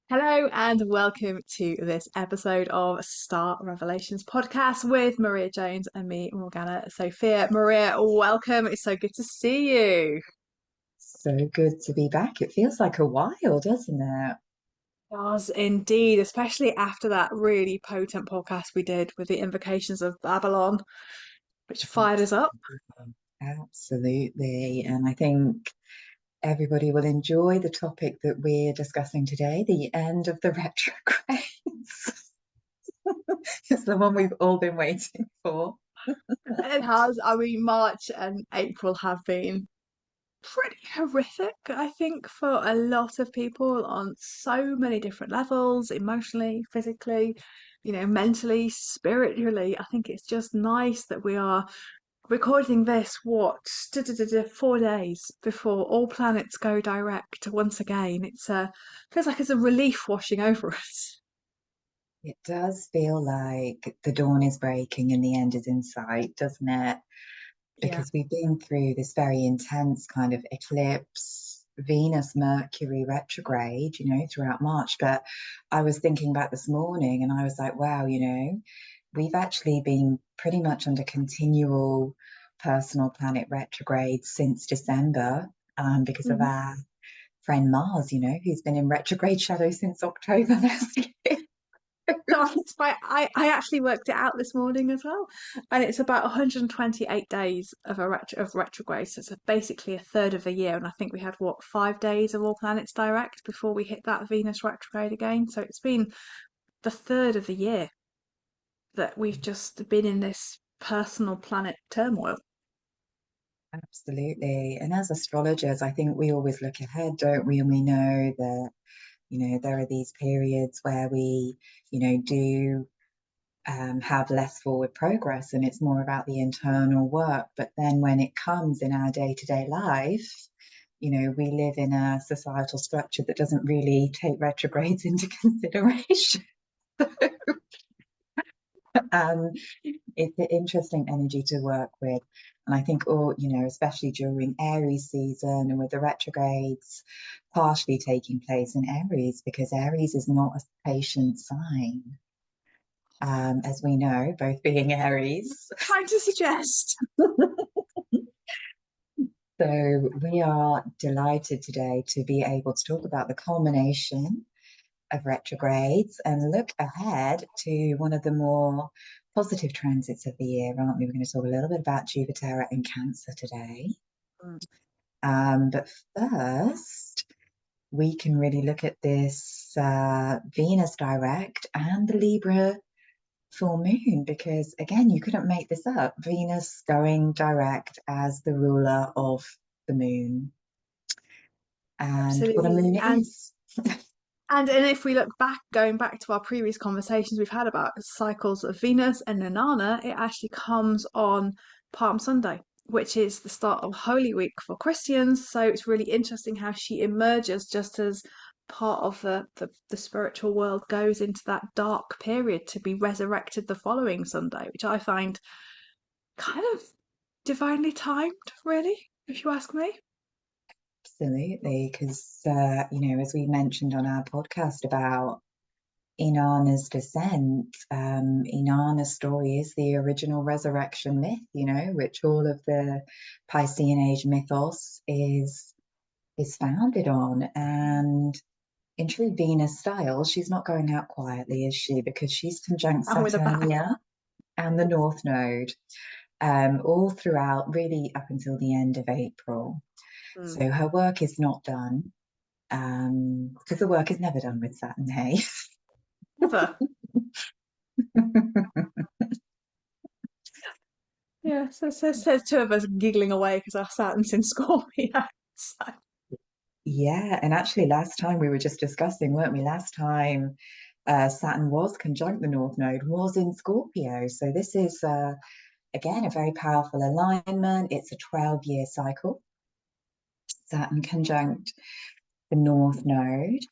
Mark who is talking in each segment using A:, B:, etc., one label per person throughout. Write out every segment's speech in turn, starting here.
A: Hello and welcome to this episode of Star Revelations podcast with Maria Jones and me, Morgana Sophia. Maria, welcome. It's so good to see you.
B: So good to be back. It feels like a while, doesn't it?
A: Does indeed, especially after that really potent podcast we did with the invocations of Babylon, which fired us up.
B: Absolutely. Absolutely. And I think everybody will enjoy the topic that we're discussing today, the end of the retrogrades. It's the one we've all been waiting for.
A: It has. I mean, March and April have been pretty horrific, I think, for a lot of people on so many different levels, emotionally, physically, mentally, spiritually. I think it's just nice that we are recording this, 4 days before all planets go direct once again. It's feels like it's a relief washing over us.
B: It does feel like the dawn is breaking and the end is in sight, doesn't it?
A: Yeah.
B: Because we've been through this very intense kind of eclipse, Venus, Mercury retrograde, throughout March. But I was thinking back this morning and I was like, wow, we've actually been pretty much under continual personal planet retrograde since December, because of
A: Mhm.
B: our friend Mars, who's been in retrograde shadow since October last year.
A: So that's right. I actually worked it out this morning as well, and it's about 128 days of of retrograde. So it's basically a third of a year, and I think we had 5 days of all planets direct before we hit that Venus retrograde again. So it's been the third of the year that we've just been in this personal planet turmoil.
B: Absolutely. And as astrologers, I think we always look ahead, don't we? And we know that there are these periods where we, do have less forward progress and it's more about the internal work. But then when it comes in our day-to-day life, we live in a societal structure that doesn't really take retrogrades into consideration. um, it's an interesting energy to work with. And I think especially during Aries season and with the retrogrades partially taking place in Aries, because Aries is not a patient sign, as we know, both being Aries.
A: Trying to suggest.
B: So we are delighted today to be able to talk about the culmination of retrogrades and look ahead to one of the more positive transits of the year, aren't we? We're going to talk a little bit about Jupitera and Cancer today.
A: Mm.
B: But first, we can really look at this Venus direct and the Libra full moon, because again, you couldn't make this up. Venus going direct as the ruler of the moon, and what a
A: Absolutely.
B: moon
A: And
B: is.
A: And if we look back, going back to our previous conversations we've had about cycles of Venus and Nanana, it actually comes on Palm Sunday, which is the start of Holy Week for Christians. So it's really interesting how she emerges just as part of the spiritual world goes into that dark period to be resurrected the following Sunday, which I find kind of divinely timed, really, if you ask me.
B: Absolutely, because as we mentioned on our podcast about Inanna's descent, Inanna's story is the original resurrection myth, which all of the Piscean Age mythos is founded on. And in true Venus style, she's not going out quietly, is she? Because she's conjunct
A: And with a bang.
B: Saturnia and the North Node, all throughout, really up until the end of April.
A: Mm.
B: So her work is not done, because the work is never done with Saturn, hey?
A: Never. Yeah, so two of us giggling away because our Saturn's in Scorpio. So,
B: Yeah, and actually, last time we were just discussing, weren't we? Last time Saturn was conjunct the North Node, was in Scorpio. So this is, again, a very powerful alignment. It's a 12-year cycle, Saturn conjunct the North Node.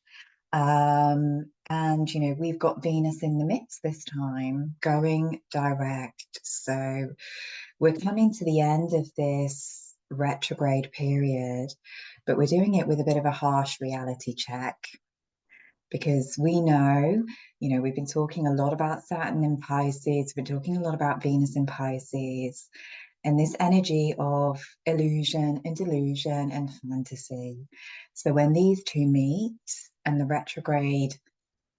B: And, we've got Venus in the mix this time, going direct. So we're coming to the end of this retrograde period, but we're doing it with a bit of a harsh reality check. because we know, we've been talking a lot about Saturn in Pisces, we've been talking a lot about Venus in Pisces, and this energy of illusion and delusion and fantasy. So when these two meet and the retrograde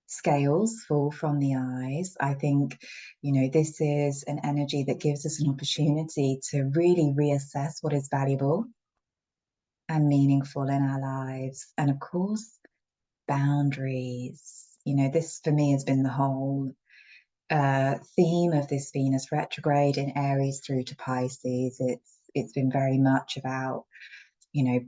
B: scales fall from the eyes, I think, this is an energy that gives us an opportunity to really reassess what is valuable and meaningful in our lives. And of course, boundaries. This for me has been the whole theme of this Venus retrograde in Aries through to Pisces. It's been very much about,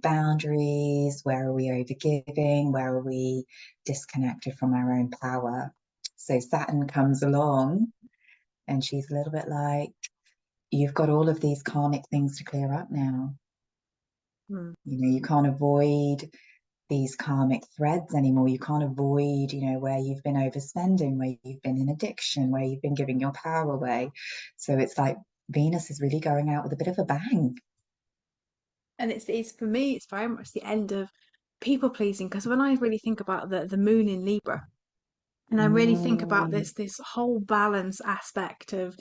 B: boundaries. Where are we overgiving? Where are we disconnected from our own power? So Saturn comes along and she's a little bit like, you've got all of these karmic things to clear up now.
A: Mm.
B: You can't avoid these karmic threads anymore. You can't avoid, where you've been overspending, where you've been in addiction, where you've been giving your power away. So it's like Venus is really going out with a bit of a bang.
A: And it's for me, it's very much the end of people pleasing. Because when I really think about the moon in Libra, and I really think about
B: Mm,
A: this whole balance aspect of,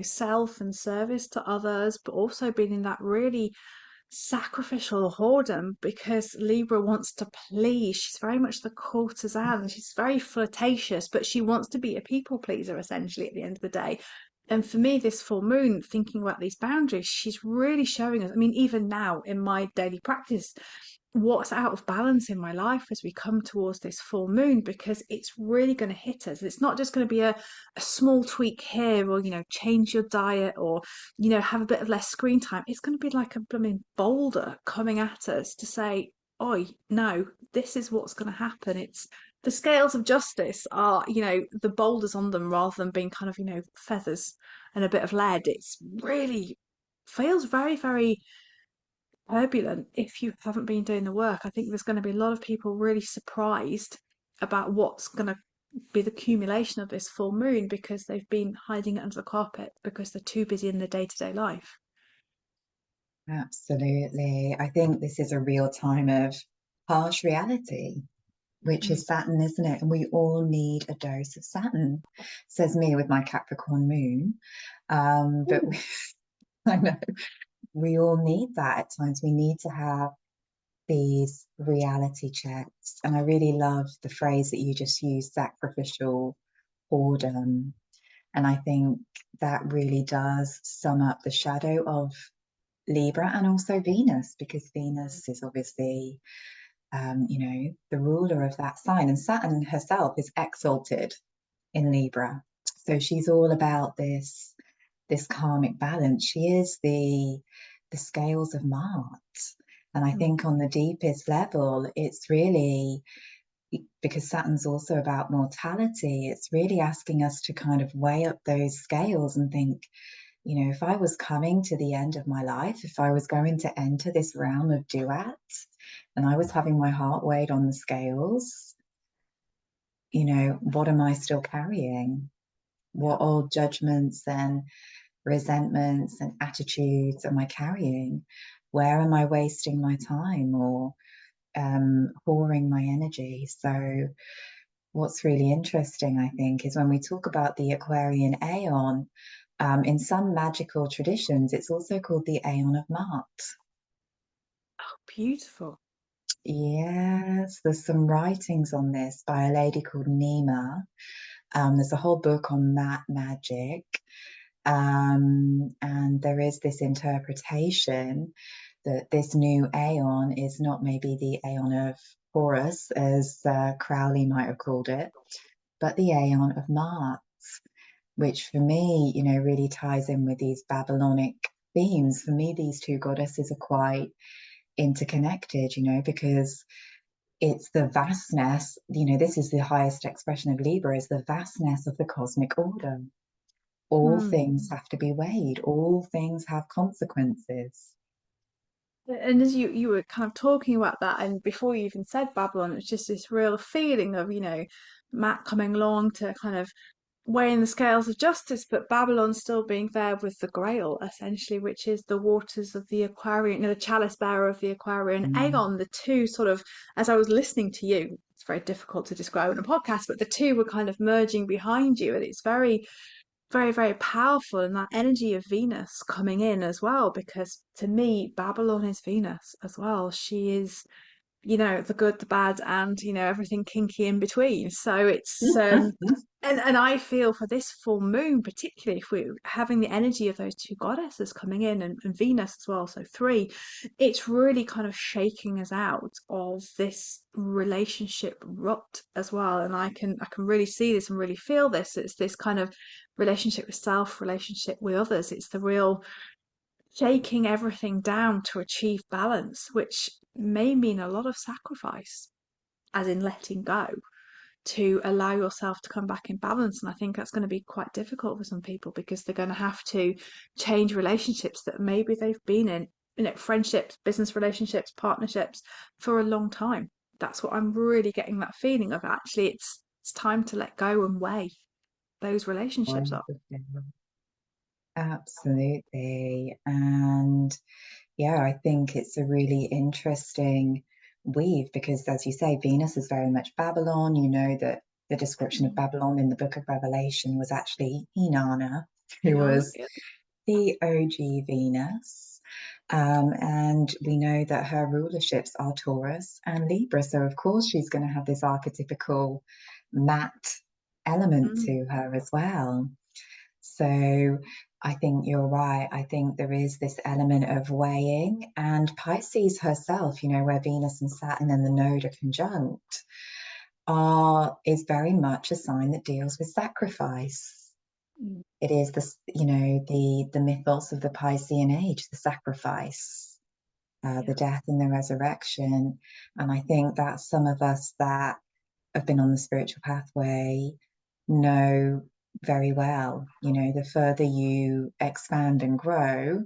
A: self and service to others, but also being in that really sacrificial whoredom, because Libra wants to please. She's very much the courtesan. She's very flirtatious, but she wants to be a people pleaser essentially at the end of the day. And for me, this full moon, thinking about these boundaries, she's really showing us. I mean, even now in my daily practice, what's out of balance in my life as we come towards this full moon, because it's really going to hit us. It's not just going to be a small tweak here, or change your diet, or have a bit of less screen time. It's going to be like a blooming boulder coming at us to say, oi, no, this is what's going to happen. It's the scales of justice are, the boulders on them, rather than being kind of, feathers and a bit of lead. It's really feels very, very turbulent if you haven't been doing the work. I think there's going to be a lot of people really surprised about what's going to be the accumulation of this full moon, because they've been hiding it under the carpet because they're too busy in their day-to-day life.
B: absolutely. I think this is a real time of harsh reality, which
A: Mm.
B: is Saturn, isn't it? And we all need a dose of Saturn, says me with my Capricorn moon. But
A: Ooh.
B: I know we all need that at times. We need to have these reality checks. And I really love the phrase that you just used, sacrificial boredom. And I think that really does sum up the shadow of Libra and also Venus, because Venus is obviously, the ruler of that sign. And Saturn herself is exalted in Libra. So she's all about this karmic balance. She is the scales of Ma'at. And I
A: Mm.
B: think on the deepest level, it's really because Saturn's also about mortality, it's really asking us to kind of weigh up those scales and think, if I was coming to the end of my life, if I was going to enter this realm of duat and I was having my heart weighed on the scales, what am I still carrying?
A: Yeah.
B: What old judgments and resentments and attitudes am I carrying? Where am I wasting my time or whoring my energy? So, what's really interesting, I think, is when we talk about the Aquarian Aeon, in some magical traditions, it's also called the Aeon of Ma'at.
A: Oh, beautiful.
B: Yes, there's some writings on this by a lady called Nima. There's a whole book on Ma'at magic. And there is this interpretation that this new Aeon is not maybe the Aeon of Horus, as Crowley might have called it, but the Aeon of Ma'at, which for me, really ties in with these Babylonic themes. For me, these two goddesses are quite interconnected, because it's the vastness, this is the highest expression of Libra, is the vastness of the cosmic order. All
A: Mm.
B: things have to be weighed, all things have consequences.
A: And as you were kind of talking about that, and before you even said Babylon, it's just this real feeling of, Matt coming along to kind of weighing the scales of justice, but Babylon still being there with the Grail, essentially, which is the waters of the Aquarian, the chalice bearer of the Aquarian
B: Mm.
A: Aeon. The two sort of, as I was listening to you, it's very difficult to describe in a podcast, but the two were kind of merging behind you, and it's very, very, very powerful. And that energy of Venus coming in as well, because to me, Babylon is Venus as well. She is, the good, the bad, and everything kinky in between. So it's and I feel for this full moon, particularly if we're having the energy of those two goddesses coming in, and Venus as well, so three, it's really kind of shaking us out of this relationship rut as well. And I can really see this and really feel this. It's this kind of relationship with self, relationship with others. It's the real shaking everything down to achieve balance, which may mean a lot of sacrifice, as in letting go, to allow yourself to come back in balance. And I think that's going to be quite difficult for some people because they're going to have to change relationships that maybe they've been in, friendships, business relationships, partnerships for a long time. That's what I'm really getting that feeling of. Actually, it's time to let go and weigh those relationships up.
B: Wonderful. Absolutely. And yeah, I think it's a really interesting weave because, as you say, Venus is very much Babylon. You know that the description of
A: Mm.
B: Babylon in the Book of Revelation was actually Inanna, who
A: Yeah,
B: was the OG Venus. And we know that her rulerships are Taurus and Libra. So, of course, she's going to have this archetypical matte element
A: mm,
B: to her as well. So I think you're right. I think there is this element of weighing, and Pisces herself, where Venus and Saturn and the node are conjunct, is very much a sign that deals with sacrifice.
A: mm,
B: It is the mythos of the Piscean age, the sacrifice, the
A: yeah.
B: death and the resurrection. And I think that some of us that have been on the spiritual pathway know very well. The further you expand and grow,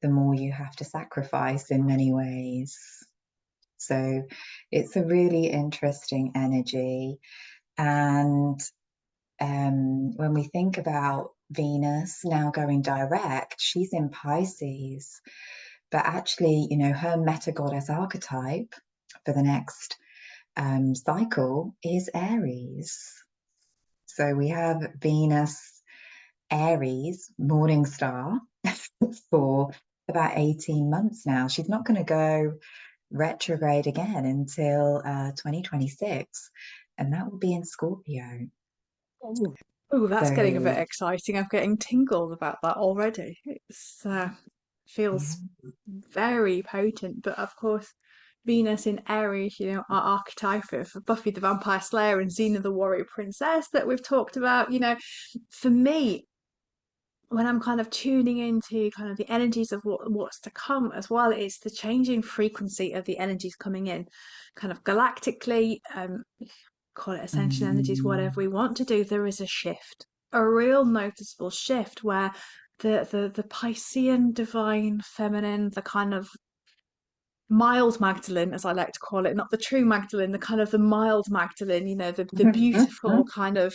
B: the more you have to sacrifice in many ways. So it's a really interesting energy. And when we think about Venus now going direct, she's in Pisces, but actually, her meta goddess archetype for the next cycle is Aries. So we have Venus, Aries, morning star for about 18 months now. She's not going to go retrograde again until 2026, and that will be in Scorpio.
A: Oh, oh, that's getting a bit
B: So,
A: exciting. I'm getting tingles about that already. It's feels
B: yeah.
A: very potent, but of course, Venus in Aries, our archetype of Buffy the Vampire Slayer and Xena the Warrior Princess that we've talked about. For me, when I'm kind of tuning into kind of the energies of what's to come as well, it's the changing frequency of the energies coming in, kind of galactically. Call it ascension energies, whatever
B: Mm.
A: we want to do, there is a shift, a real noticeable shift where the Piscean divine feminine, the kind of mild Magdalene, as I like to call it, not the true Magdalene, the kind of the mild Magdalene, the beautiful kind of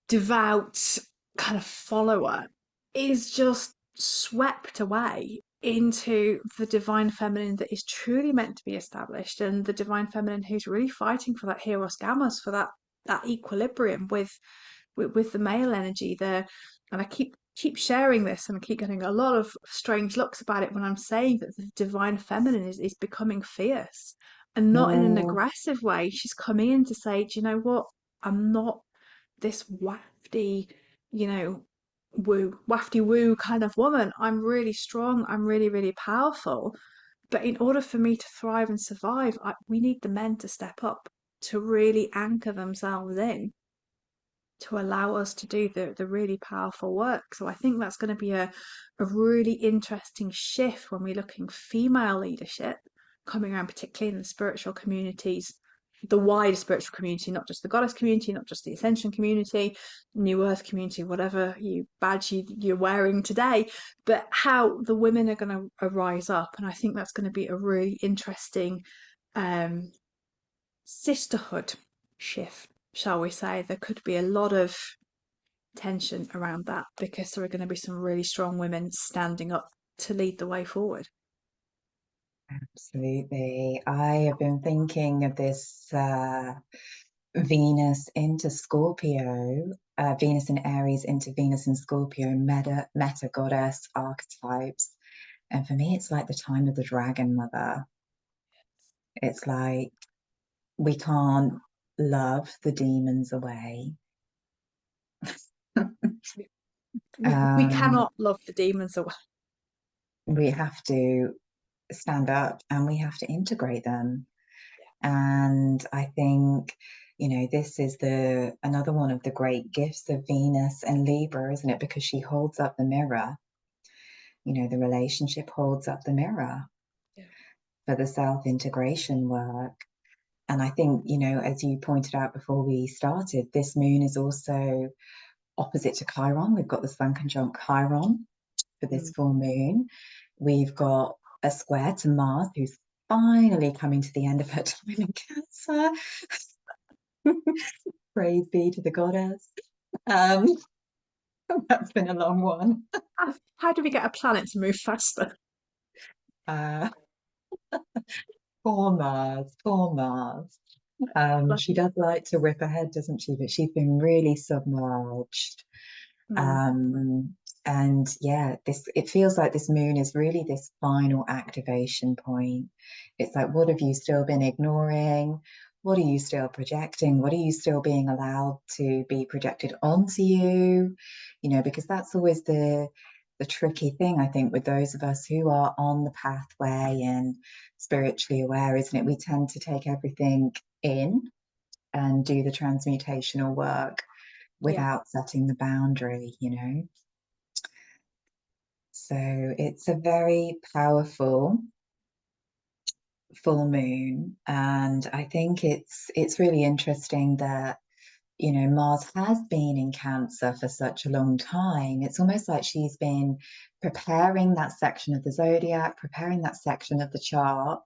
A: devout kind of follower, is just swept away into the divine feminine that is truly meant to be established, and the divine feminine who's really fighting for that hieros gammas, for that equilibrium with the male energy there. And I keep sharing this, and I keep getting a lot of strange looks about it when I'm saying that the divine feminine is becoming fierce, and not in an
B: Mm.
A: aggressive way. She's coming in to say, do you know what, I'm not this wafty, you know, wafty woo kind of woman. I'm really strong. I'm really, really powerful. But in order for me to thrive and survive, we need the men to step up, to really anchor themselves in, to allow us to do the really powerful work. So I think that's going to be a really interesting shift when we're looking female leadership coming around, particularly in the spiritual communities, the wider spiritual community, not just the goddess community, not just the ascension community, new earth community, whatever badge you're wearing today, but how the women are going to rise up. And I think that's going to be a really interesting um, sisterhood shift, shall we say. There could be a lot of tension around that, because there are going to be some really strong women standing up to lead the way forward.
B: Absolutely. I have been thinking of this Venus into Scorpio, Venus in Aries into Venus in Scorpio, meta goddess archetypes. And for me, it's like the time of the dragon mother. It's like we can't love the demons away.
A: We
B: um,
A: cannot love the demons away.
B: we have to stand up and we have to integrate them. And I think, this is the another one of the great gifts of Venus and Libra, isn't it? Because she holds up the mirror. The relationship holds up the mirror
A: Yeah.
B: for the self-integration work. And I think, as you pointed out before we started, this moon is also opposite to Chiron. We've got the Sun conjunct Chiron for this
A: Mm.
B: full moon. We've got a square to Mars, who's finally coming to the end of her time in Cancer. Praise be to the goddess. Um, that's been a long one.
A: How do we get a planet to move faster?
B: Uh, Poor Mars, poor Mars. She does like to whip ahead, doesn't she? But she's been really submerged.
A: Mm.
B: Um, and yeah, it feels like this moon is really this final activation point. It's like, what have you still been ignoring? What are you still projecting? What are you still being allowed to be projected onto you? Because that's always the tricky thing, I think, with those of us who are on the pathway and spiritually aware, isn't it? We tend to take everything in and do the transmutational work
A: Yeah.
B: without setting the boundary. So it's a very powerful full moon, and I think it's really interesting that Mars has been in Cancer for such a long time. It's almost like she's been preparing that section of the zodiac, preparing that section of the chart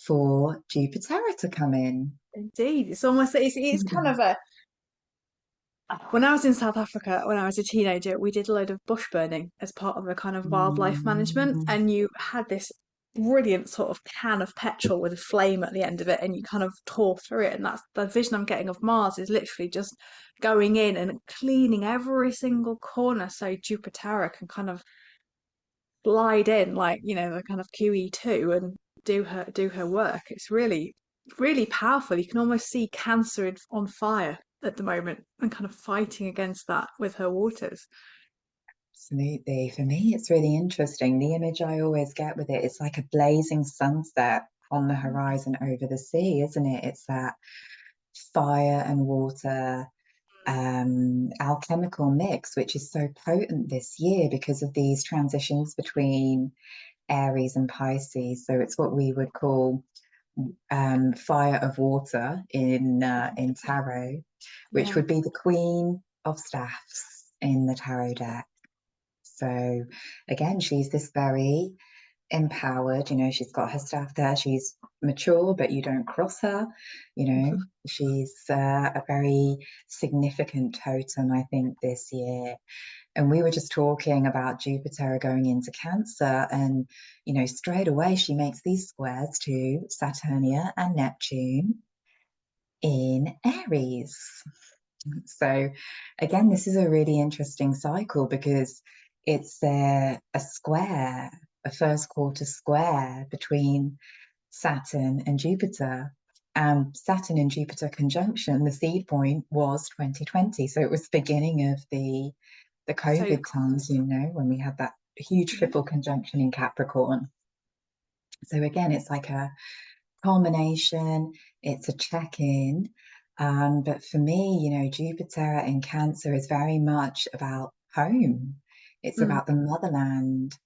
B: for Jupitera to come in.
A: Indeed, it's kind of a. When I was in South Africa, when I was a teenager, we did a load of bush burning as part of a kind of wildlife management,
B: Mm.
A: and you had this brilliant sort of can of petrol with a flame at the end of it, and you kind of tore through it. And that's the vision I'm getting of Mars, is literally just going in and cleaning every single corner so Jupitera can kind of glide in, like, the kind of QE2, and do her work. It's really, really powerful. You can almost see Cancer on fire at the moment and kind of fighting against that with her waters.
B: Absolutely. For me, it's really interesting. The image I always get with it, it's like a blazing sunset on the horizon over the sea, isn't it? It's that fire and water alchemical mix, which is so potent this year because of these transitions between Aries and Pisces. So it's what we would call fire of water in tarot, which
A: Yeah.
B: would be the Queen of Staffs in the tarot deck. So again, she's this very empowered, she's got her staff there, she's mature, but you don't cross her, she's a very significant totem, I think, this year. And we were just talking about Jupiter going into Cancer, and straight away she makes these squares to Saturnia and Neptune in Aries. So again, this is a really interesting cycle because it's a square, a first quarter square between Saturn and Jupiter. Saturn and Jupiter conjunction, the seed point was 2020. So it was the beginning of the
A: So,
B: COVID times, when we had that huge
A: yeah.
B: triple conjunction in Capricorn. So again, it's like a culmination, it's a check-in. But for me, Jupiter in Cancer is very much about home. It's
A: Mm.
B: about the motherland.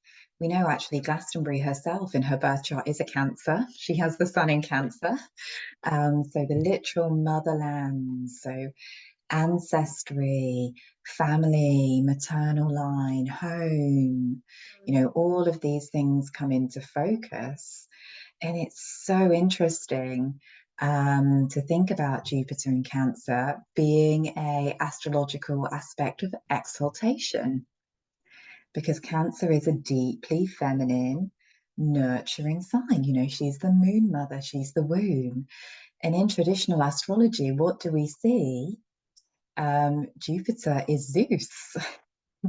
B: We know actually Glastonbury herself in her birth chart is a Cancer. She has the sun in Cancer. So the literal motherland. So ancestry, family, maternal line, home, all of these things come into focus. And it's so interesting to think about Jupiter in Cancer being a astrological aspect of exaltation, because Cancer is a deeply feminine, nurturing sign. You know, she's the moon mother, she's the womb. And in traditional astrology, what do we see? Jupiter is Zeus.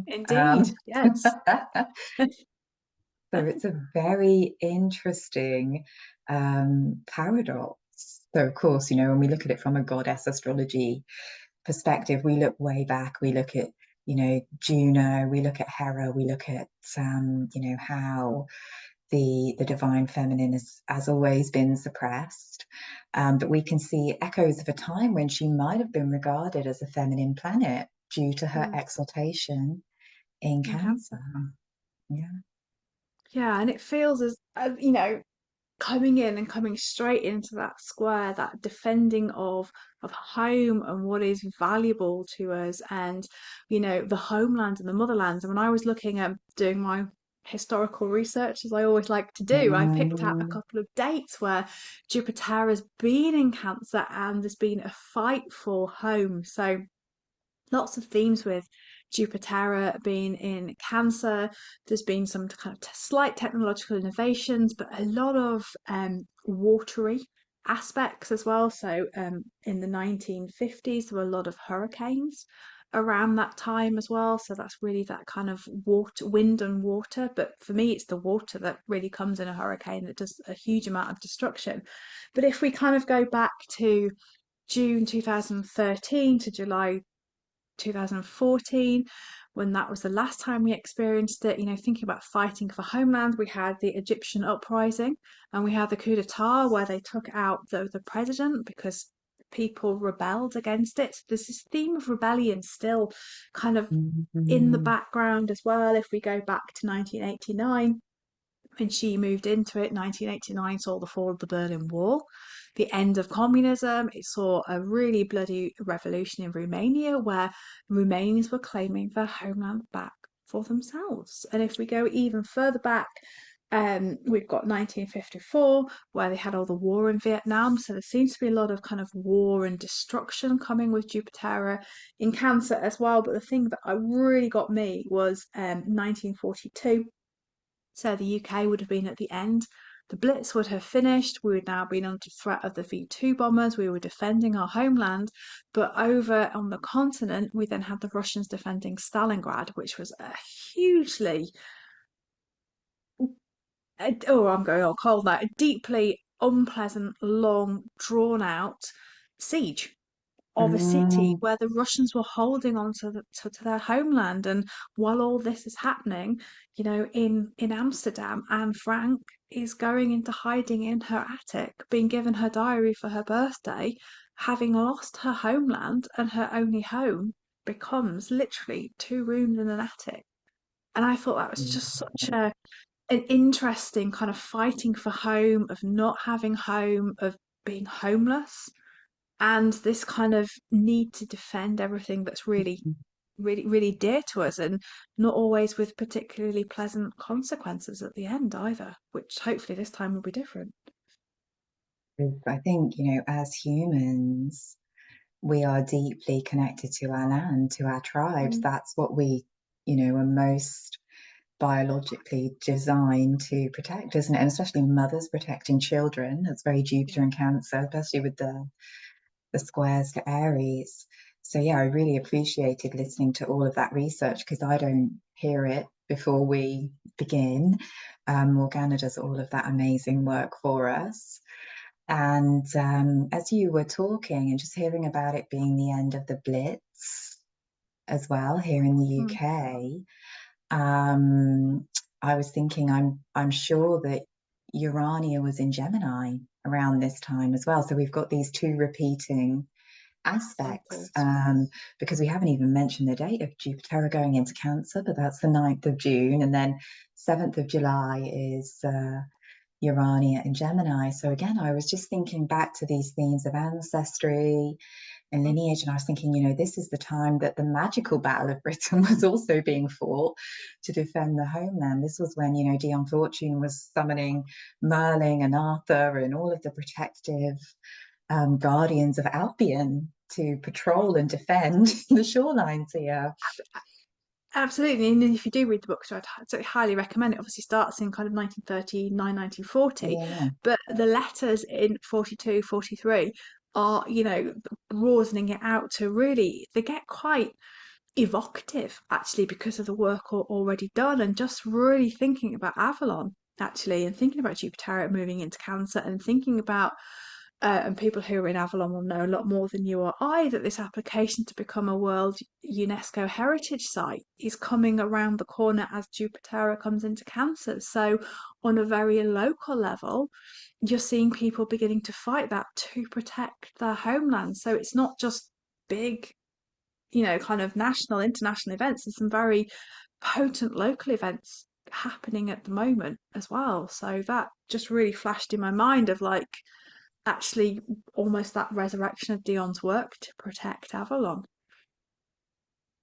A: Indeed,
B: Um,
A: yes.
B: So it's a very interesting paradox. So, of course, you know, when we look at it from a goddess astrology perspective, we look way back, we look at, you know, Juno, we look at Hera, we look at, you know, how the divine feminine has always been suppressed. But we can see echoes of a time when she might have been regarded as a feminine planet due to her
A: Mm,
B: exaltation in
A: in Cancer.
B: Cancer. Yeah.
A: Yeah, and it feels as, you know, coming in and coming straight into that square, that defending of home and what is valuable to us, and you know, the homeland and the motherlands. And when I was looking at doing my historical research, as I always like to do, I picked out a
B: Mm,
A: couple of dates where Jupiter has been in Cancer and there's been a fight for home. So lots of themes with Jupitera being in Cancer. There's been some kind of slight technological innovations, but a lot of watery aspects as well. So in the 1950s, there were a lot of hurricanes around that time as well. So that's really that kind of water, wind and water. But for me, it's the water that really comes in a hurricane that does a huge amount of destruction. But if we kind of go back to June 2013 to July 2014, when that was the last time we experienced it. You know, thinking about fighting for homeland, we had the Egyptian uprising and we had the coup d'etat where they took out the president because people rebelled against it. So there's this theme of rebellion still kind of in the
B: mm,
A: background as well. If we go back to 1989, when she moved into it, 1989 saw the fall of the Berlin Wall, the end of communism. It saw a really bloody revolution in Romania where Romanians were claiming their homeland back for themselves. And if we go even further back, we've got 1954, where they had all the war in Vietnam. So there seems to be a lot of kind of war and destruction coming with Jupiter in Cancer as well. But the thing that really got me was 1942, so the UK would have been at the end. The Blitz would have finished. We would now been under threat of the V2 bombers. We were defending our homeland. But over on the continent, we then had the Russians defending Stalingrad, which was a hugely, oh, I'm going all cold now, a deeply unpleasant, long, drawn out siege of a city
B: mm,
A: where the Russians were holding on to their homeland. And while all this is happening, you know, in Amsterdam, Anne Frank is going into hiding in her attic, being given her diary for her birthday, having lost her homeland, and her only home becomes literally two rooms and an attic. And I thought that was just such an interesting kind of fighting for home, of not having home, of being homeless, and this kind of need to defend everything that's really, really, really dear to us, and not always with particularly pleasant consequences at the end either, which hopefully this time will be different.
B: I think, you know, as humans, we are deeply connected to our land, to our tribes.
A: Mm,
B: That's what we, you know, are most biologically designed to protect, isn't it? And especially mothers protecting children. That's very
A: yeah.
B: Jupiter and Cancer, especially with the squares to Aries. So yeah, I really appreciated listening to all of that research because I don't hear it before we begin. Morgana does all of that amazing work for us. And as you were talking and just hearing about it being the end of the Blitz as well here in the
A: Mm,
B: UK, I was thinking I'm sure that Urania was in Gemini around this time as well. So we've got these two repeating aspects,
A: cycles.
B: because we haven't even mentioned the date of Jupiter going into Cancer, but that's the 9th of June, and then 7th of July is Urania in Gemini. So again, I was just thinking back to these themes of ancestry and
A: Mm,
B: lineage, and I was thinking, you know, this is the time that the magical Battle of Britain was also being fought to defend the homeland. This was when, you know, Dion Fortune was summoning Merlin and Arthur and all of the protective guardians of Albion to patrol and defend the shorelines here.
A: Absolutely. And if you do read the book, so I'd so highly recommend it. Obviously starts in kind of 1939, 1940,
B: Yeah,
A: but the letters in 42, 43 are, broadening it out to really, they get quite evocative actually because of the work already done, and just really thinking about Avalon actually, and thinking about Jupiter moving into Cancer, and thinking about and people who are in Avalon will know a lot more than you or I, that this application to become a World UNESCO Heritage Site is coming around the corner as Jupiter comes into Cancer. So, on a very local level, you're seeing people beginning to fight that to protect their homeland. So, it's not just big, kind of national, international events. There's some very potent local events happening at the moment as well. So, that just really flashed in my mind of like, actually almost that resurrection of Dion's work to protect Avalon.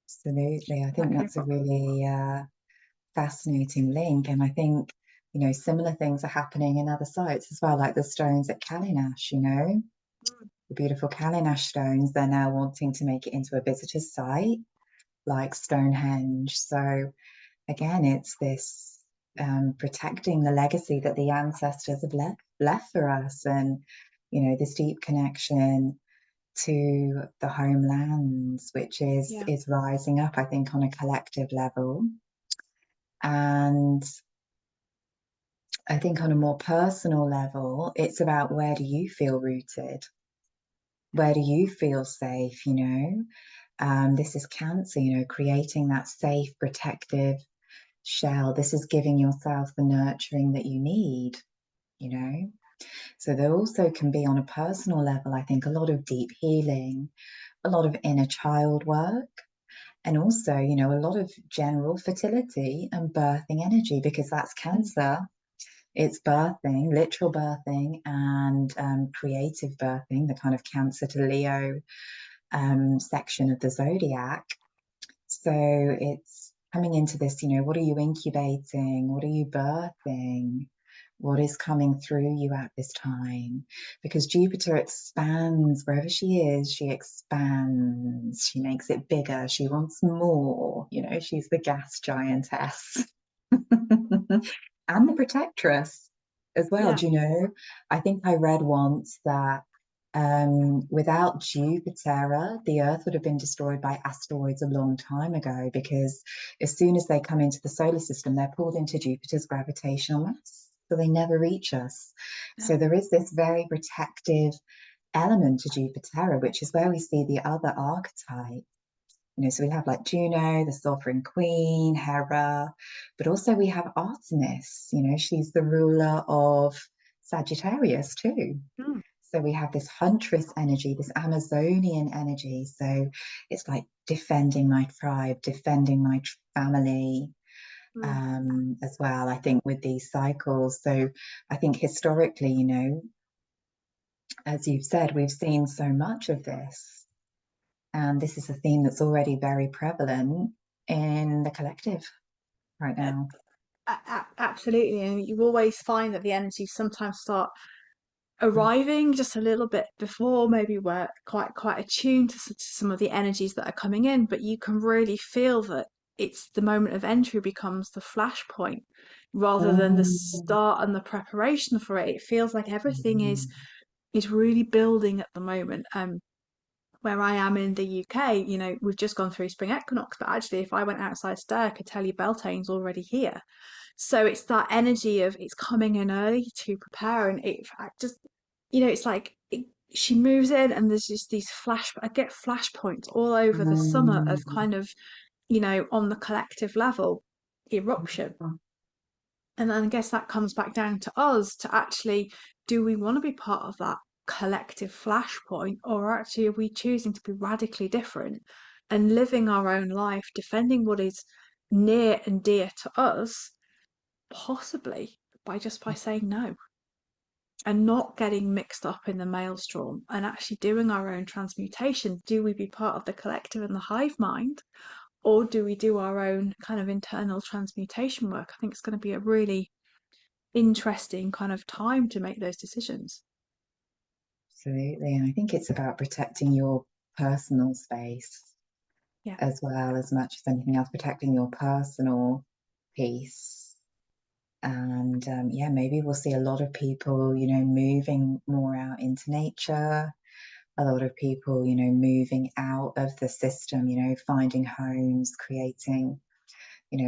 B: absolutely. I
A: That
B: think
A: came
B: that's a
A: from.
B: really fascinating link. And I think, similar things are happening in other sites as well, like the stones at Kalinash, the beautiful Kalinash stones. They're now wanting to make it into a visitor's site like Stonehenge. So again, it's this protecting the legacy that the ancestors have left for us, and this deep connection to the homelands, which is
A: Yeah,
B: is rising up, I think, on a collective level. And I think on a more personal level, it's about, where do you feel rooted? Where do you feel safe? This is Cancer, creating that safe, protective shell. This is giving yourself the nurturing that you need, you know. So there also can be, on a personal level, I think, a lot of deep healing, a lot of inner child work, and also, a lot of general fertility and birthing energy, because that's
A: mm,
B: Cancer. It's birthing, literal birthing, and creative birthing, the kind of Cancer to Leo section of the zodiac. So it's coming into this, what are you incubating? What are you birthing? What is coming through you at this time? Because Jupiter expands wherever she is, she expands, she makes it bigger, she wants more, she's the gas giantess. And the protectress as well.
A: yeah,
B: Do you know? I think I read once that without Jupiter, the Earth would have been destroyed by asteroids a long time ago, because as soon as they come into the solar system, they're pulled into Jupiter's gravitational mass. So they never reach us.
A: yeah,
B: So there is this very protective element to Jupiter, which is where we see the other archetype. So we have like Juno, the sovereign queen, Hera, but also we have Artemis. She's the ruler of Sagittarius too.
A: mm,
B: So we have this huntress energy, this Amazonian energy. So it's like defending my tribe, defending my family,
A: mm.
B: as well, I think, with these cycles. So I think historically, as you've said, we've seen so much of this. And this is a theme that's already very prevalent in the collective right
A: Uh,
B: now.
A: Absolutely, and you always find that the energies sometimes start
B: Mm.
A: arriving just a little bit before. Maybe we're quite attuned to some of the energies that are coming in, but you can really feel that it's the moment of entry becomes the flashpoint rather than the
B: Mm.
A: start and the preparation for it. It feels like everything is really building at the moment. Where I am in the UK, we've just gone through spring equinox, but actually, if I went outside today, I could tell you Beltane's already here. So it's that energy of it's coming in early to prepare, and it I just, it's like she moves in, and there's just these I get flashpoints all over the summer of
B: Mm.
A: kind of, on the collective level, eruption. And then I guess that comes back down to us to actually, do we want to be part of that collective flashpoint, or actually are we choosing to be radically different and living our own life, defending what is near and dear to us, possibly by saying no and not getting mixed up in the maelstrom and actually doing our own transmutation? Do we be part of the collective and the hive mind, or do we do our own kind of internal transmutation work? I think it's going to be a really interesting kind of time to make those decisions.
B: Absolutely. And I think it's about protecting your personal space
A: Yeah.
B: as well, as much as anything else, protecting your personal peace. And yeah, maybe we'll see a lot of people, moving more out into nature, a lot of people, moving out of the system, finding homes, creating,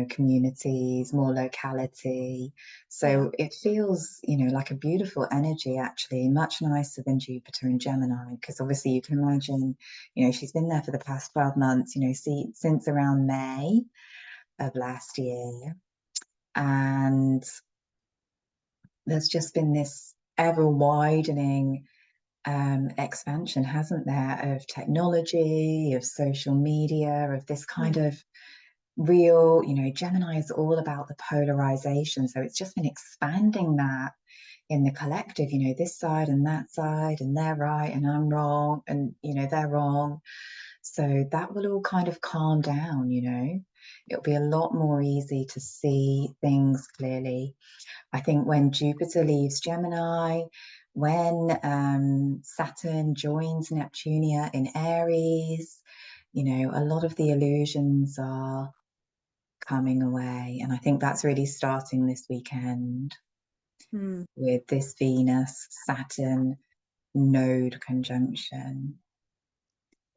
B: communities, more locality.
A: Yeah.
B: So it feels, like a beautiful energy, actually, much nicer than Jupiter and Gemini, because obviously you can imagine, she's been there for the past 12 months, since around May of last year. And there's just been this ever widening expansion, hasn't there, of technology, of social media, of this kind
A: Yeah.
B: of real, Gemini is all about the polarization. So it's just been expanding that in the collective, this side and that side, and they're right and I'm wrong, and, they're wrong. So that will all kind of calm down, It'll be a lot more easy to see things clearly. I think when Jupiter leaves Gemini, when Saturn joins Neptunia in Aries, a lot of the illusions are coming away. And I think that's really starting this weekend
A: Mm.
B: with this Venus Saturn node conjunction.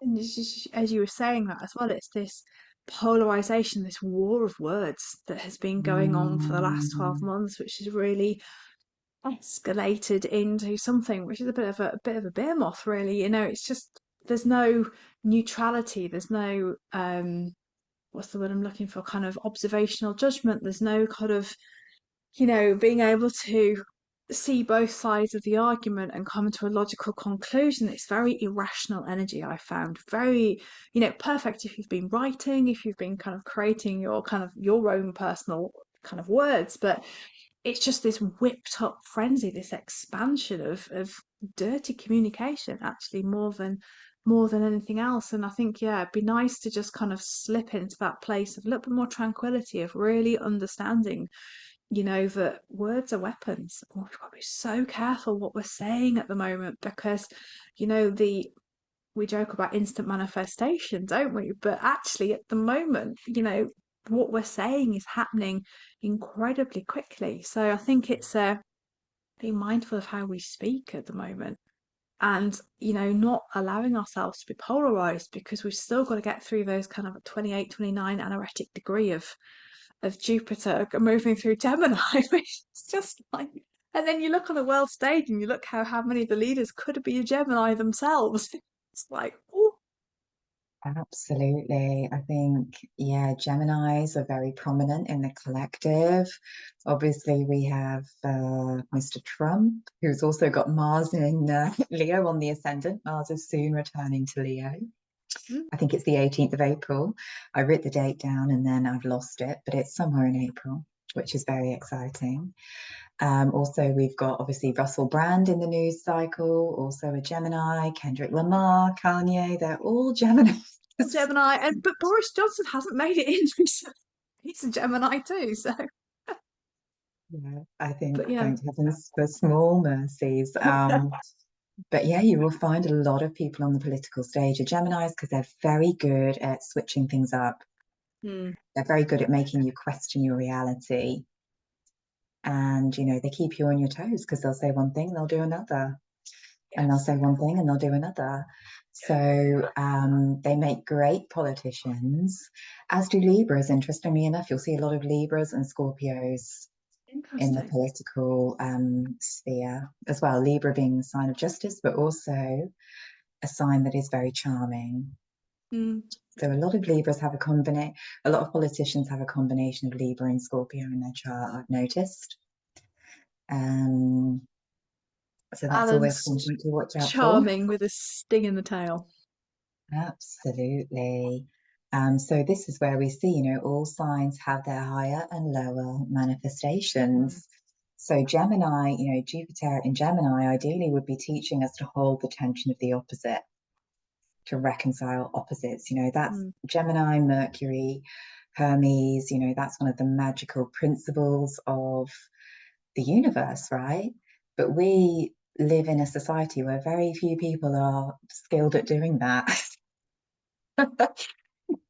A: And as you were saying that as well, it's this polarization, this war of words that has been going on for the last 12
B: Mm,
A: months, which has really escalated into something which is a bit of a bear moth, really. It's just there's no neutrality, there's no what's the word I'm looking for, kind of observational judgment, there's no kind of being able to see both sides of the argument and come to a logical conclusion. It's very irrational energy, I found. Very, perfect if you've been writing, if you've been kind of creating your kind of your own personal kind of words, but it's just this whipped up frenzy, this expansion of dirty communication, actually, more than anything else. And I think, yeah, it'd be nice to just kind of slip into that place of a little bit more tranquility, of really understanding that words are weapons. Oh, we've got to be so careful what we're saying at the moment, because the we joke about instant manifestation, don't we? But actually at the moment, what we're saying is happening incredibly quickly. So I think it's being mindful of how we speak at the moment, and not allowing ourselves to be polarized, because we've still got to get through those kind of 28, 29 anaretic degree of Jupiter moving through Gemini, which is just like, and then you look on the world stage and you look how many of the leaders could be a Gemini themselves. It's like, oh,
B: absolutely. I think, yeah, Geminis are very prominent in the collective. Obviously, we have Mr. Trump, who's also got Mars in Leo on the ascendant. Mars is soon returning to Leo.
A: mm,
B: I think it's the 18th of April. I wrote the date down and then I've lost it, but it's somewhere in April, which is very exciting. Also, we've got obviously Russell Brand in the news cycle, also a Gemini, Kendrick Lamar, Kanye, they're all Geminis.
A: Gemini, but Boris Johnson hasn't made it in recently. He's a Gemini too, so.
B: Yeah, I think,
A: But yeah,
B: thank heavens for small mercies. But yeah, you will find a lot of people on the political stage are Geminis because they're very good at switching things up.
A: mm,
B: They're very good at making you question your reality. And, they keep you on your toes because they'll say one thing, they'll do another. And they'll
A: yes,
B: say one thing and they'll do another. So they make great politicians, as do Libras. Interestingly enough, you'll see a lot of Libras and Scorpios in the
A: interesting.
B: political sphere as well. Libra being the sign of justice, but also a sign that is very charming.
A: Mm.
B: So a lot of Libras have a combination. A lot of politicians have a combination of Libra and Scorpio in their chart, I've noticed. Um, so that's always
A: Balanced,
B: something to watch out for.
A: charming with a sting in the tail.
B: Absolutely. So this is where we see, all signs have their higher and lower
A: Mm,
B: manifestations. So Gemini, Jupiter in Gemini ideally would be teaching us to hold the tension of the opposite, to reconcile opposites. That's
A: mm,
B: Gemini, Mercury, Hermes, that's one of the magical principles of the universe, right? But we live in a society where very few people are skilled at doing that.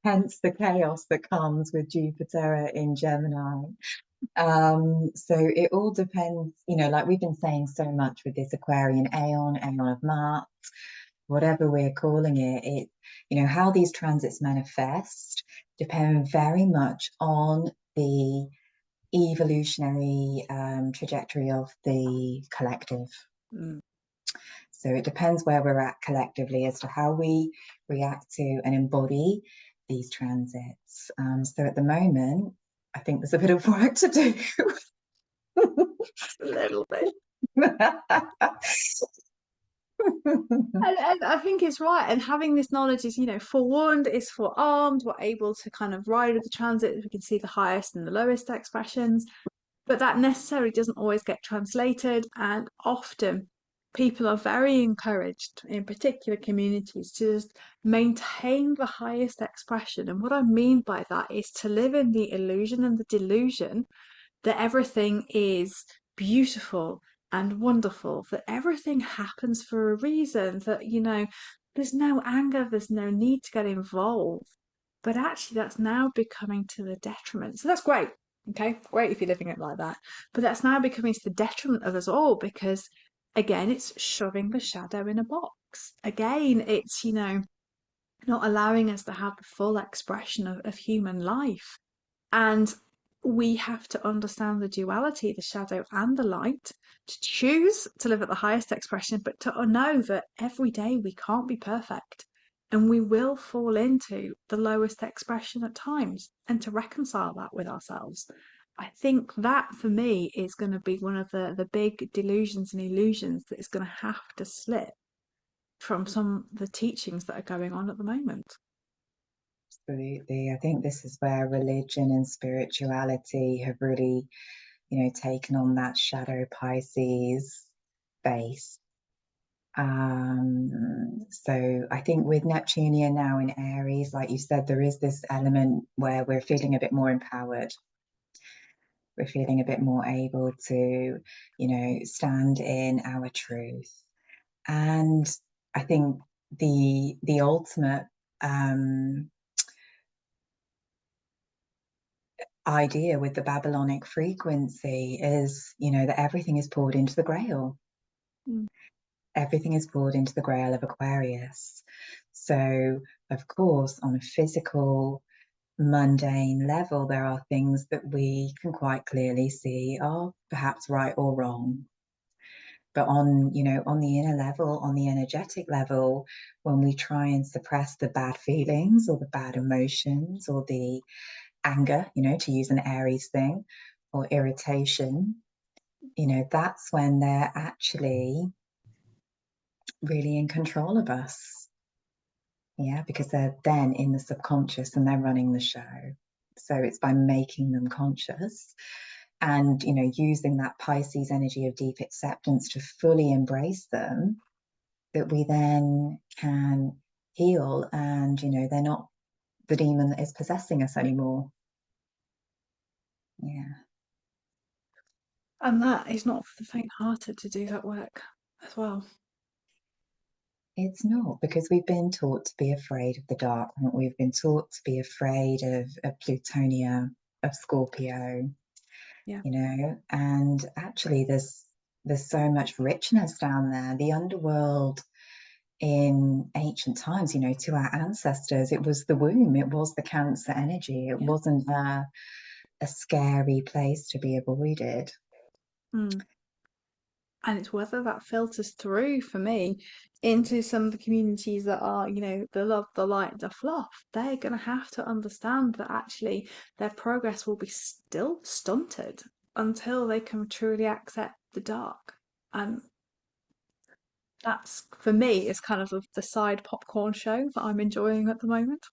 B: Hence the chaos that comes with Jupiter in Gemini. So it all depends, like we've been saying so much with this Aquarian Aeon of Ma'at, whatever we're calling it, how these transits manifest depend very much on the evolutionary trajectory of the collective.
A: Mm.
B: So it depends where we're at collectively as to how we react to and embody these transits. So at the moment, I think there's a bit of work to do.
A: A little bit. And I think it's right. And having this knowledge is, forewarned, is forearmed. We're able to kind of ride with the transit. We can see the highest and the lowest expressions. But that necessarily doesn't always get translated. And often people are very encouraged, in particular communities, to just maintain the highest expression. And what I mean by that is to live in the illusion and the delusion that everything is beautiful and wonderful, that everything happens for a reason, that, there's no anger, there's no need to get involved. But actually, that's now becoming to the detriment. So that's great. Okay, great if you're living it like that. But that's now becoming to the detriment of us all because, again, it's shoving the shadow in a box. Again, it's, not allowing us to have the full expression of human life. And we have to understand the duality, the shadow and the light, to choose to live at the highest expression, but to know that every day we can't be perfect and we will fall into the lowest expression at times, and to reconcile that with ourselves. I think that for me is going to be one of the big delusions and illusions that is going to have to slip from some of the teachings that are going on at the moment.
B: Absolutely. I think this is where religion and spirituality have really, taken on that shadow Pisces base. So I think with Neptunia now in Aries, like you said, there is this element where we're feeling a bit more empowered. We're feeling a bit more able to, stand in our truth. And I think the ultimate idea with the Babylonic frequency is, that everything is poured into the Grail.
A: Mm.
B: Everything is poured into the Grail of Aquarius. So, of course, on a physical, mundane level, there are things that we can quite clearly see are perhaps right or wrong. But on the inner level, on the energetic level, when we try and suppress the bad feelings or the bad emotions or the anger, to use an Aries thing, or irritation, that's when they're actually really in control of us. Yeah, because they're then in the subconscious and they're running the show. So it's by making them conscious and, using that Pisces energy of deep acceptance to fully embrace them that we then can heal and, they're not the demon that is possessing us anymore. Yeah.
A: And that is not for the faint-hearted to do that work as well.
B: It's not because we've been taught to be afraid of the dark. We've been taught to be afraid of Plutonia, of Scorpio,
A: Yeah.
B: and actually there's so much richness down there. The underworld in ancient times, to our ancestors, it was the womb, it was the Cancer energy. It
A: Yeah.
B: wasn't a scary place to be avoided.
A: Mm. And it's whether that filters through for me into some of the communities that are, the love, the light, the fluff. They're going to have to understand that actually their progress will be still stunted until they can truly accept the dark. And that's, for me, is kind of the side popcorn show that I'm enjoying at the moment.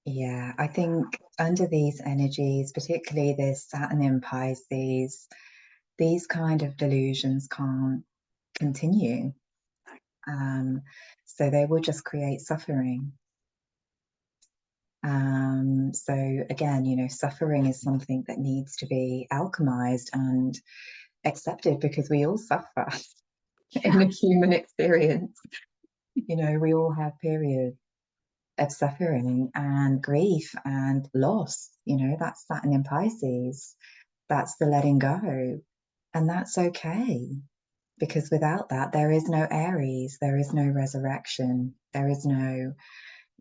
B: Yeah, I think under these energies, particularly this Saturn in Pisces, these kind of delusions can't continue. So they will just create suffering. So again, suffering is something that needs to be alchemized and accepted because we all suffer in the human experience. We all have periods of suffering and grief and loss. That's Saturn in Pisces. That's the letting go. And that's okay. Because without that, there is no Aries, there is no resurrection, there is no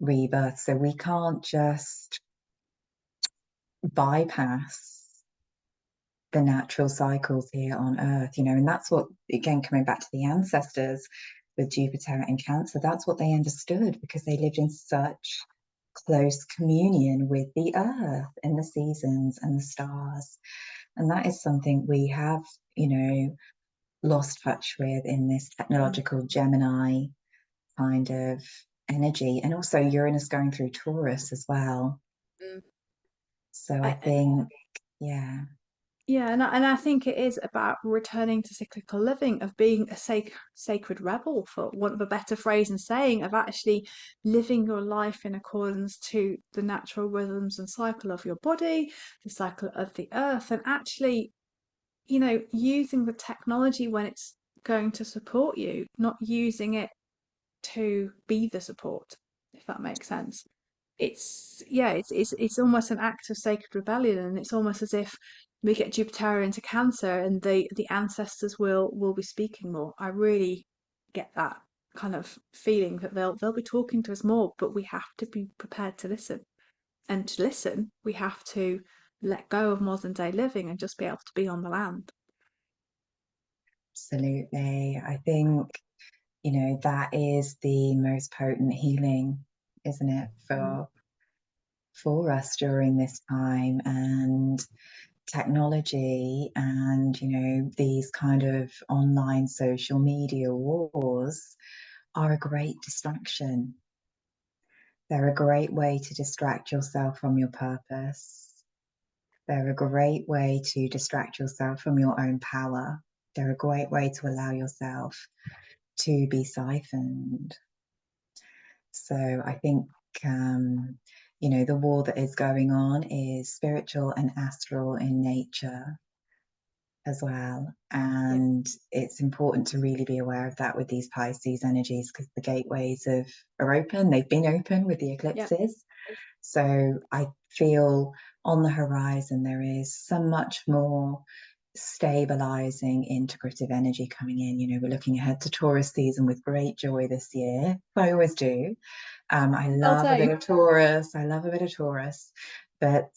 B: rebirth. So we can't just bypass the natural cycles here on Earth, and that's what, again, coming back to the ancestors with Jupiter and Cancer, that's what they understood because they lived in such close communion with the Earth and the seasons and the stars. And that is something we have, lost touch with in this technological Gemini kind of energy. And also Uranus going through Taurus as well.
A: Mm.
B: So I think, yeah.
A: Yeah, and I think it is about returning to cyclical living, of being a sacred rebel, for want of a better phrase and saying, of actually living your life in accordance to the natural rhythms and cycle of your body, the cycle of the earth, and actually, using the technology when it's going to support you, not using it to be the support, if that makes sense. It's almost an act of sacred rebellion, and it's almost as if we get Jupiter into Cancer and the ancestors will be speaking more. I really get that kind of feeling that they'll be talking to us more, but we have to be prepared to listen. And to listen, we have to let go of modern day living and just be able to be on the land.
B: Absolutely. I think, that is the most potent healing, isn't it,
A: Mm.
B: for us during this time. And technology and, these kind of online social media wars are a great distraction. They're a great way to distract yourself from your purpose. They're a great way to distract yourself from your own power. They're a great way to allow yourself to be siphoned. So I think, the war that is going on is spiritual and astral in nature as well.
A: Yeah,
B: And it's important to really be aware of that with these Pisces energies because the gateways are open. They've been open with the
A: yeah.
B: eclipses. So I feel on the horizon there is so much more stabilizing integrative energy coming in. We're looking ahead to Taurus season with great joy this year. I always do. I
A: I'll
B: love a
A: tell
B: bit
A: you.
B: of Taurus. I love a bit of Taurus. But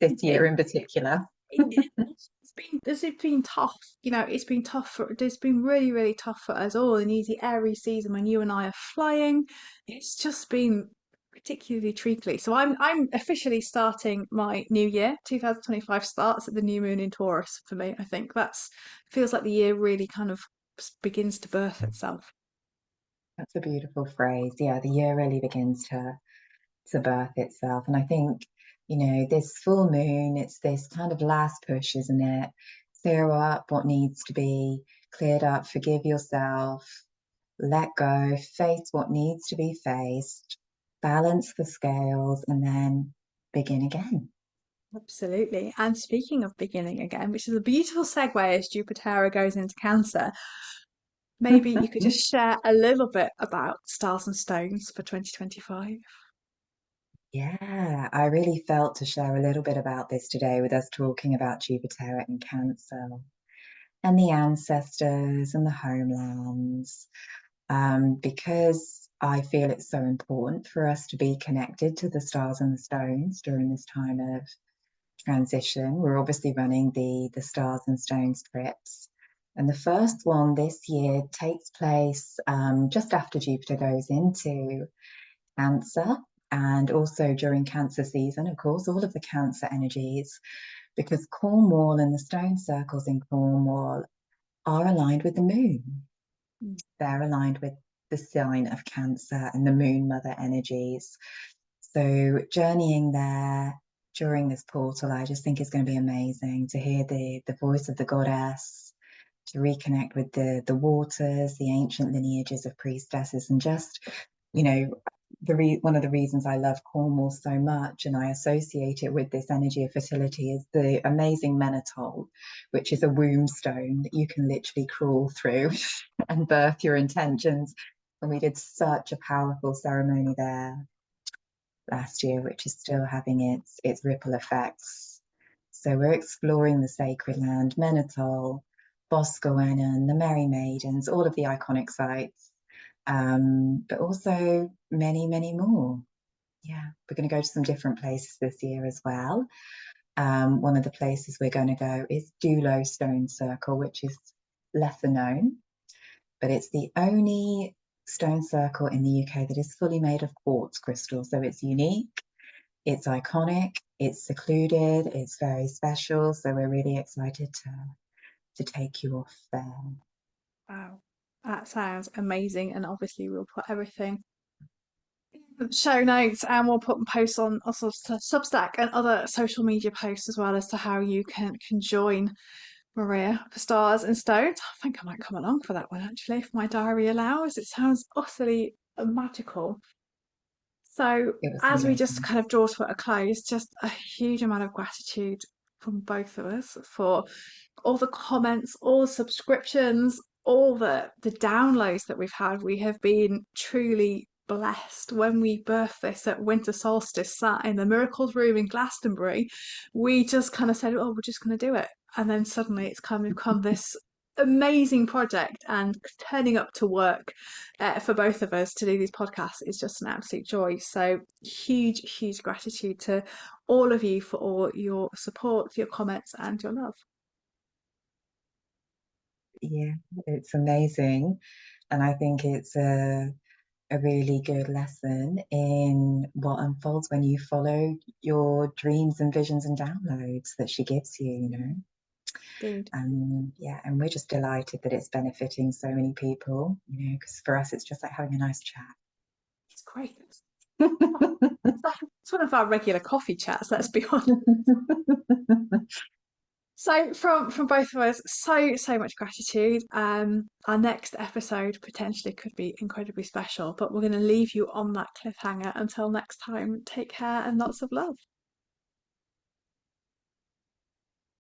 B: this year in particular,
A: It's been tough. It's been tough it's been really, really tough for us all. And the Aries season when you and I are flying, it's just been particularly treacly. So I'm officially starting my new year. 2025 starts at the new moon in Taurus for me. I think that's feels like the year really kind of begins to birth itself.
B: that's a beautiful phrase. Yeah, the year really begins to birth itself. And I think, this full moon, it's this kind of last push, isn't it? Clear up what needs to be cleared up, forgive yourself, let go, face what needs to be faced, balance the scales, and then begin again.
A: Absolutely. And speaking of beginning again, which is a beautiful segue as Jupiter goes into Cancer, maybe you could just share a little bit about Stars and Stones for 2025.
B: Yeah, I really felt to share a little bit about this today with us talking about Jupiter and Cancer and the ancestors and the homelands, because I feel it's so important for us to be connected to the stars and the stones during this time of transition. We're obviously running the stars and stones trips. And the first one this year takes place just after Jupiter goes into Cancer, and also during Cancer season, of course, all of the Cancer energies, because Cornwall and the stone circles in Cornwall are aligned with the moon.
A: Mm.
B: They're aligned with the sign of Cancer and the moon mother energies. So journeying there during this portal, I just think is going to be amazing to hear the voice of the goddess, to reconnect with the waters, the ancient lineages of priestesses, and just, you know, one of the reasons I love Cornwall so much and I associate it with this energy of fertility is the amazing Menatol, which is a womb stone that you can literally crawl through and birth your intentions. And we did such a powerful ceremony there last year, which is still having its ripple effects. So we're exploring the sacred land, Menatol, Boscawen, the Merry Maidens, all of the iconic sites, but also many, many more. Yeah, we're going to go to some different places this year as well. One of the places we're going to go is Dulo Stone Circle, which is lesser known, but it's the only stone circle in the UK that is fully made of quartz crystal. So it's unique, it's iconic, it's secluded, it's very special. So we're really excited to take you off there.
A: Wow, that sounds amazing. And obviously, we'll put everything in the show notes, and we'll put posts on also Substack and other social media posts as well as to how you can join Maria for Stars and Stones. I think I might come along for that one actually, if my diary allows. It sounds utterly magical. So,
B: It was
A: as we just
B: amazing.
A: kind of draw to a close, just a huge amount of gratitude from both of us for all the comments, all the subscriptions, all the downloads that we've had. We have been truly blessed. When we birthed this at winter solstice, sat in the Miracles Room in Glastonbury, we just kind of said, "Oh, we're just going to do it," and then suddenly it's kind of become this amazing project, and turning up to work for both of us to do these podcasts is just an absolute joy. So huge gratitude to all of you for all your support, your comments, and your love.
B: Yeah, it's amazing. And I think it's a really good lesson in what unfolds when you follow your dreams and visions and downloads that she gives you, you know.
A: Indeed.
B: Yeah, and we're just delighted that it's benefiting so many people, you know, because for us it's just like having a nice chat.
A: It's great. It's one of our regular coffee chats, let's be honest. So from both of us, so much gratitude. Our next episode potentially could be incredibly special, but we're going to leave you on that cliffhanger until next time. Take care and lots of love.